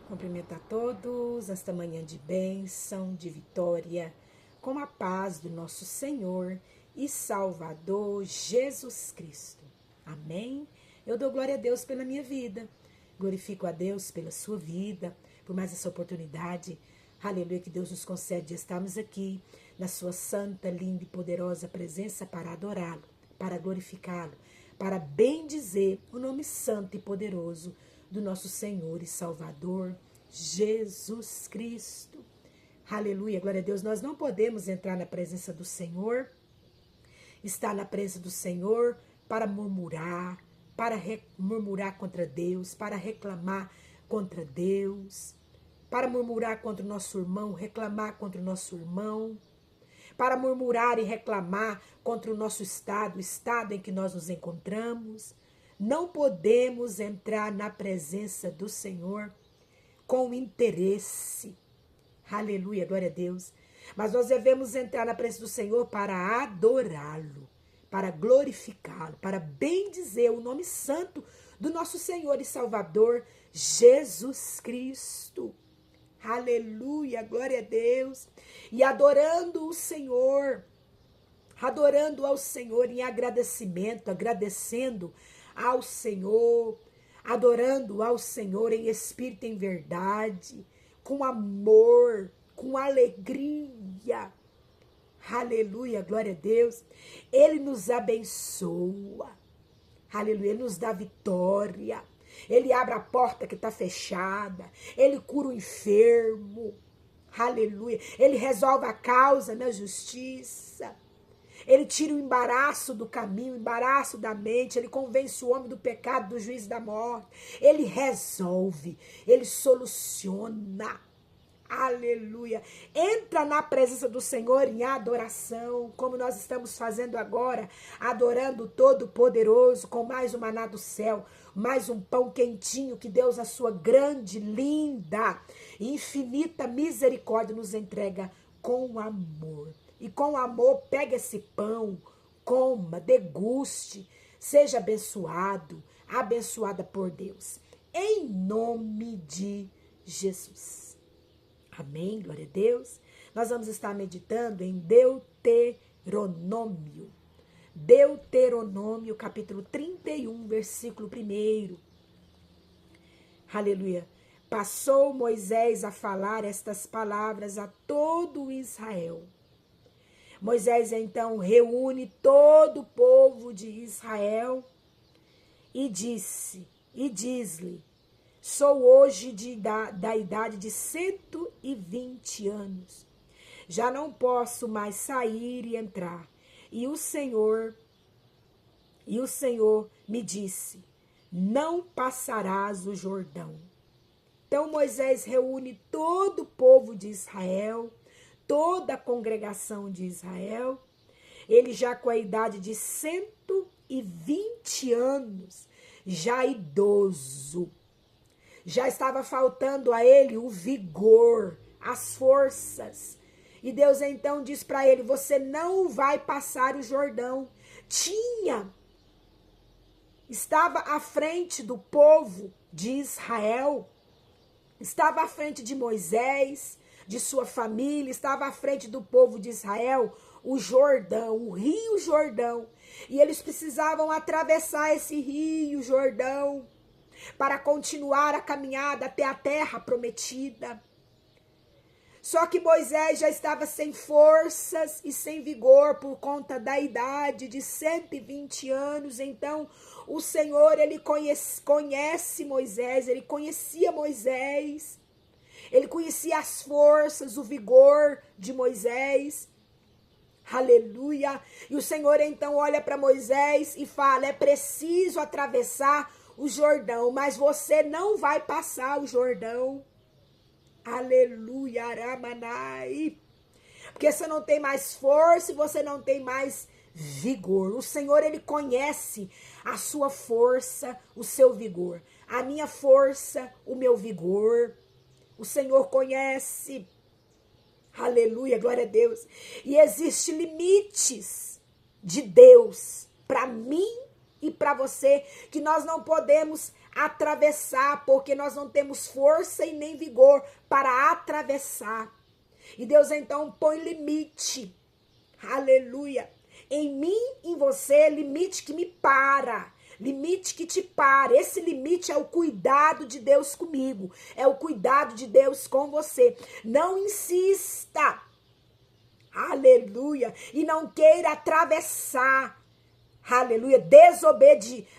Cumprimento a todos esta manhã de bênção, de vitória, com a paz do nosso Senhor e Salvador Jesus Cristo. Amém? Eu dou glória a Deus pela minha vida, glorifico a Deus pela sua vida, por mais essa oportunidade, aleluia, que Deus nos concede de estarmos aqui na sua santa, linda e poderosa presença para adorá-lo, para glorificá-lo, para bendizer o nome santo e poderoso do nosso Senhor e Salvador, Jesus Cristo. Aleluia, glória a Deus. Nós não podemos entrar na presença do Senhor, estar na presença do Senhor para murmurar, murmurar contra Deus, para reclamar contra Deus, para murmurar contra o nosso irmão, reclamar contra o nosso irmão, para murmurar e reclamar contra o nosso estado, o estado em que nós nos encontramos. Não podemos entrar na presença do Senhor com interesse. Aleluia, glória a Deus. Mas nós devemos entrar na presença do Senhor para adorá-lo, para glorificá-lo, para bendizer o nome santo do nosso Senhor e Salvador, Jesus Cristo. Aleluia, glória a Deus. E adorando o Senhor, adorando ao Senhor em agradecimento, agradecendo ao Senhor, adorando ao Senhor em espírito e em verdade, com amor, com alegria. Aleluia, glória a Deus. Ele nos abençoa. Aleluia, ele nos dá vitória. Ele abre a porta que está fechada. Ele cura o enfermo. Aleluia. Ele resolve a causa na justiça. Ele tira o embaraço do caminho, o embaraço da mente. Ele convence o homem do pecado, do juízo da morte. Ele resolve. Ele soluciona. Aleluia. Entra na presença do Senhor em adoração, como nós estamos fazendo agora, adorando o Todo-Poderoso, com mais um maná do céu, mais um pão quentinho que Deus, na sua grande, linda e infinita misericórdia, nos entrega com amor. E com amor, pega esse pão, coma, deguste, seja abençoado, abençoada por Deus. Em nome de Jesus. Amém, glória a Deus. Nós vamos estar meditando em Deuteronômio. Deuteronômio, capítulo 31, versículo 1. Aleluia. Passou Moisés a falar estas palavras a todo Israel. Moisés, então, reúne todo o povo de Israel e diz-lhe: sou hoje da idade de 120 anos. Já não posso mais sair e entrar. E o Senhor me disse: não passarás o Jordão. Então Moisés reúne todo o povo de Israel, toda a congregação de Israel, ele já com a idade de 120 anos, já idoso. Já estava faltando a ele o vigor, as forças. E Deus então diz para ele: você não vai passar o Jordão. Estava à frente do povo de Israel, estava à frente de Moisés, de sua família, estava à frente do povo de Israel, o Jordão, o rio Jordão. E eles precisavam atravessar esse rio Jordão para continuar a caminhada até a terra prometida. Só que Moisés já estava sem forças e sem vigor por conta da idade de 120 anos. Então, o Senhor, ele conhece Moisés, ele conhecia Moisés, ele conhecia as forças, o vigor de Moisés. Aleluia. E o Senhor então olha para Moisés e fala: é preciso atravessar o Jordão, mas você não vai passar o Jordão. Aleluia, aramanai. Porque você não tem mais força e você não tem mais vigor. O Senhor, ele conhece a sua força, o seu vigor. A minha força, o meu vigor. O Senhor conhece. Aleluia, glória a Deus. E existem limites de Deus para mim e para você, que nós não podemos atravessar, porque nós não temos força e nem vigor para atravessar. E Deus então põe limite, aleluia, em mim, em você, limite que me para, limite que te para. Esse limite é o cuidado de Deus comigo, é o cuidado de Deus com você. Não insista, aleluia, e não queira atravessar, aleluia,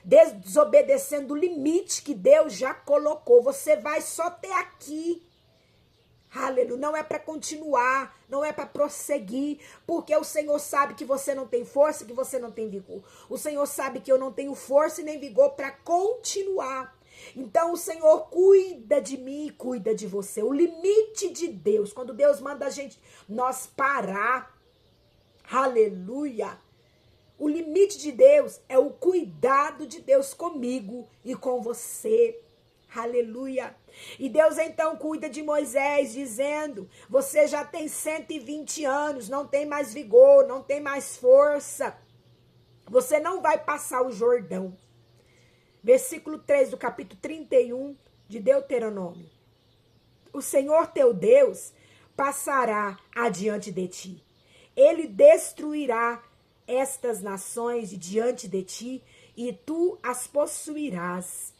desobedecendo o limite que Deus já colocou. Você vai só ter aqui. Aleluia, não é para continuar, não é para prosseguir, porque o Senhor sabe que você não tem força, que você não tem vigor. O Senhor sabe que eu não tenho força e nem vigor para continuar. Então o Senhor cuida de mim e cuida de você. O limite de Deus, quando Deus manda nós parar, aleluia, o limite de Deus é o cuidado de Deus comigo e com você. Aleluia. E Deus então cuida de Moisés, dizendo: você já tem 120 anos, não tem mais vigor, não tem mais força. Você não vai passar o Jordão. Versículo 3 do capítulo 31 de Deuteronômio. O Senhor teu Deus passará adiante de ti. Ele destruirá estas nações diante de ti, e tu as possuirás.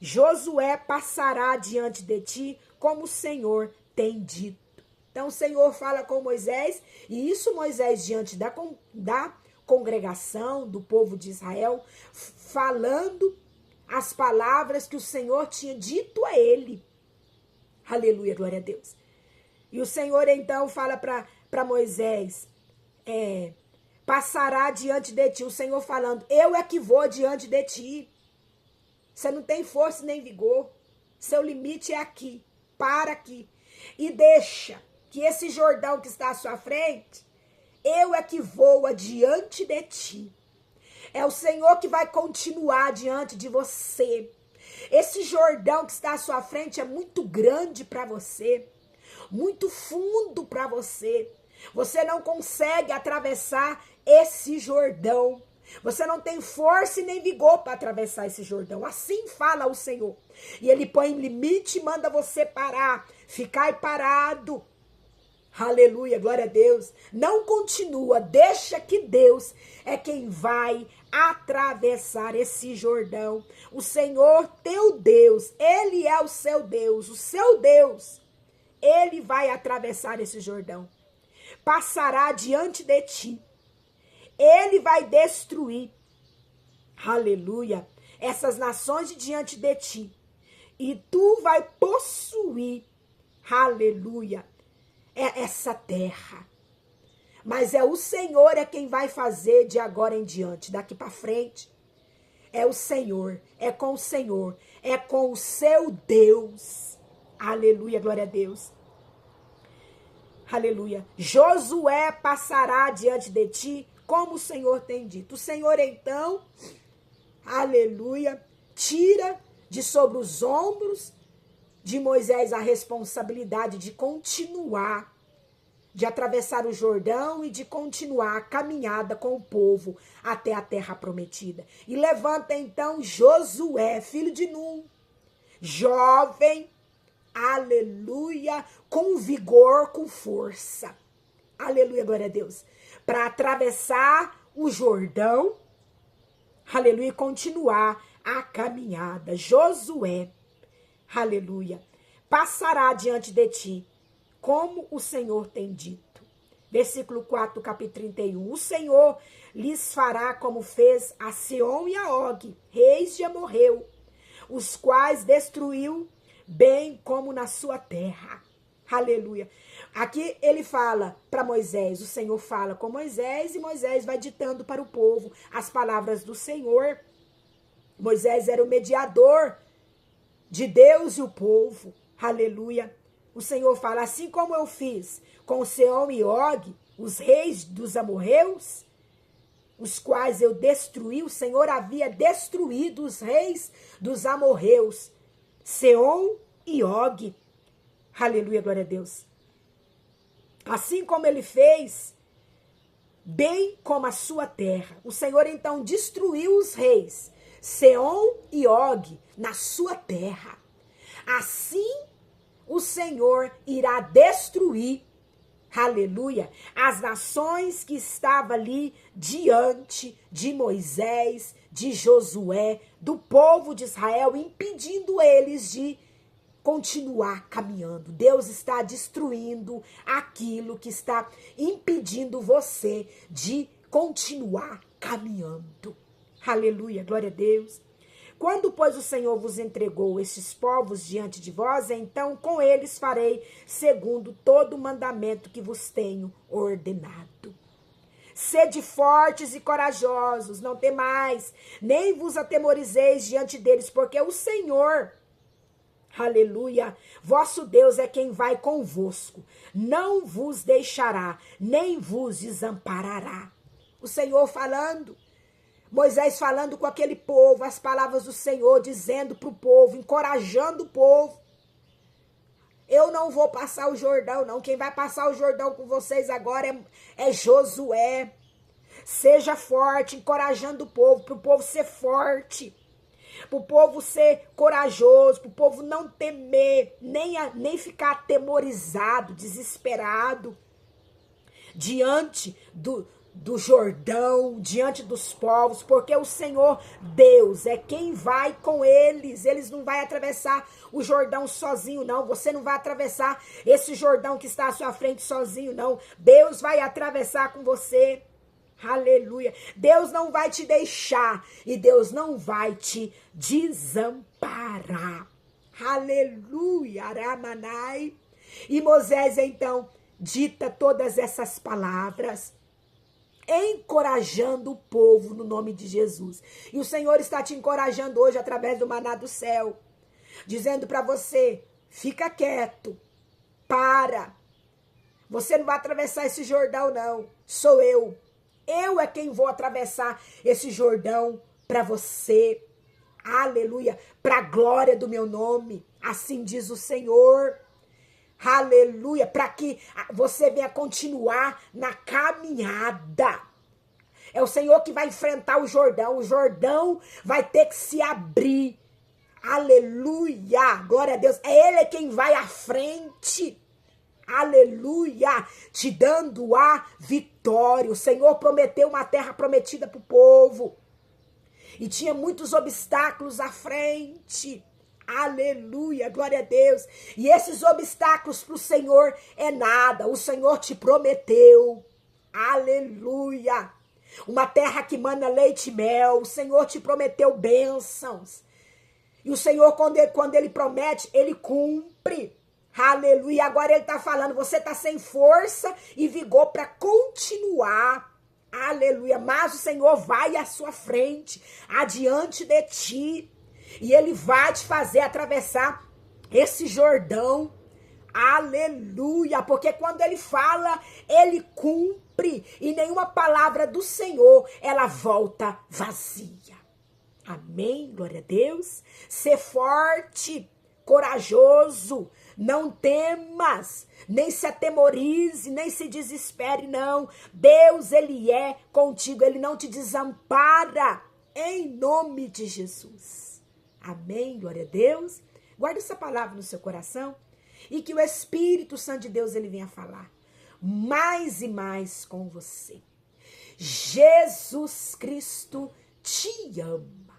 Josué passará diante de ti, como o Senhor tem dito. Então o Senhor fala com Moisés, e isso Moisés diante da congregação, do povo de Israel, falando as palavras que o Senhor tinha dito a ele. Aleluia, glória a Deus. E o Senhor então fala para Moisés, passará diante de ti, o Senhor falando, eu é que vou diante de ti. Você não tem força nem vigor. Seu limite é aqui. Para aqui. E deixa que esse Jordão que está à sua frente, eu é que vou adiante de ti. É o Senhor que vai continuar diante de você. Esse Jordão que está à sua frente é muito grande para você. Muito fundo para você. Você não consegue atravessar esse Jordão. Você não tem força e nem vigor para atravessar esse Jordão. Assim fala o Senhor. E Ele põe limite e manda você parar. Ficai parado. Aleluia, glória a Deus. Não continua. Deixa que Deus é quem vai atravessar esse Jordão. O Senhor teu Deus, Ele é o seu Deus. O seu Deus, Ele vai atravessar esse Jordão. Passará diante de ti. Ele vai destruir, aleluia, essas nações diante de ti. E tu vai possuir, aleluia, essa terra. Mas é o Senhor é quem vai fazer de agora em diante, daqui para frente. É o Senhor, é com o Senhor, é com o seu Deus. Aleluia, glória a Deus. Aleluia. Josué passará diante de ti, como o Senhor tem dito. O Senhor, então, aleluia, tira de sobre os ombros de Moisés a responsabilidade de continuar, de atravessar o Jordão e de continuar a caminhada com o povo até a terra prometida. E levanta, então, Josué, filho de Num, jovem, aleluia, com vigor, com força. Aleluia, glória a Deus. Para atravessar o Jordão, aleluia, e continuar a caminhada. Josué, aleluia, passará diante de ti, como o Senhor tem dito. Versículo 4 do capítulo 31. O Senhor lhes fará como fez a Seom e a Og, reis de Amorreu, os quais destruiu bem como na sua terra. Aleluia. Aqui ele fala para Moisés, o Senhor fala com Moisés e Moisés vai ditando para o povo as palavras do Senhor. Moisés era o mediador de Deus e o povo. Aleluia. O Senhor fala, assim como eu fiz com Seom e Og, os reis dos amorreus, os quais eu destruí, o Senhor havia destruído os reis dos amorreus, Seom e Og. Aleluia, glória a Deus. Assim como ele fez, bem como a sua terra. O Senhor então destruiu os reis Seom e Og na sua terra. Assim o Senhor irá destruir, aleluia, as nações que estavam ali diante de Moisés, de Josué, do povo de Israel, impedindo eles de continuar caminhando. Deus está destruindo aquilo que está impedindo você de continuar caminhando. Aleluia, glória a Deus. Quando, pois, o Senhor vos entregou estes povos diante de vós, então com eles farei segundo todo o mandamento que vos tenho ordenado. Sede fortes e corajosos, não temais, nem vos atemorizeis diante deles, porque o Senhor, aleluia, vosso Deus é quem vai convosco, não vos deixará, nem vos desamparará. O Senhor falando, Moisés falando com aquele povo, as palavras do Senhor, dizendo para o povo, encorajando o povo. Eu não vou passar o Jordão, não. Quem vai passar o Jordão com vocês agora é Josué. Seja forte, encorajando o povo, para o povo ser forte, para o povo ser corajoso, para o povo não temer, nem ficar atemorizado, desesperado, diante do Jordão, diante dos povos, porque o Senhor Deus é quem vai com eles. Eles não vão atravessar o Jordão sozinho, não. Você não vai atravessar esse Jordão que está à sua frente sozinho, não. Deus vai atravessar com você. Aleluia. Deus não vai te deixar e Deus não vai te desamparar. Aleluia. Aramanai. E Moisés então dita todas essas palavras, encorajando o povo no nome de Jesus. E o Senhor está te encorajando hoje através do maná do céu, dizendo para você, fica quieto, para. Você não vai atravessar esse Jordão, não. Sou eu. Eu é quem vou atravessar esse Jordão para você. Aleluia. Para a glória do meu nome. Assim diz o Senhor. Aleluia. Para que você venha continuar na caminhada. É o Senhor que vai enfrentar o Jordão. O Jordão vai ter que se abrir. Aleluia. Glória a Deus. Ele é quem vai à frente. Aleluia, te dando a vitória. O Senhor prometeu uma terra prometida para o povo. E tinha muitos obstáculos à frente. Aleluia, glória a Deus. E esses obstáculos para o Senhor é nada. O Senhor te prometeu. Aleluia. Uma terra que mana leite e mel. O Senhor te prometeu bênçãos. E o Senhor, quando ele promete, ele cumpre. Aleluia, agora ele está falando, você está sem força e vigor para continuar, aleluia, mas o Senhor vai à sua frente, adiante de ti, e ele vai te fazer atravessar esse Jordão, aleluia, porque quando ele fala, ele cumpre, e nenhuma palavra do Senhor, ela volta vazia, amém, glória a Deus, ser forte, corajoso, não temas, nem se atemorize, nem se desespere, não. Deus, ele é contigo, ele não te desampara, em nome de Jesus. Amém, glória a Deus. Guarde essa palavra no seu coração e que o Espírito Santo de Deus, ele venha falar mais e mais com você. Jesus Cristo te ama.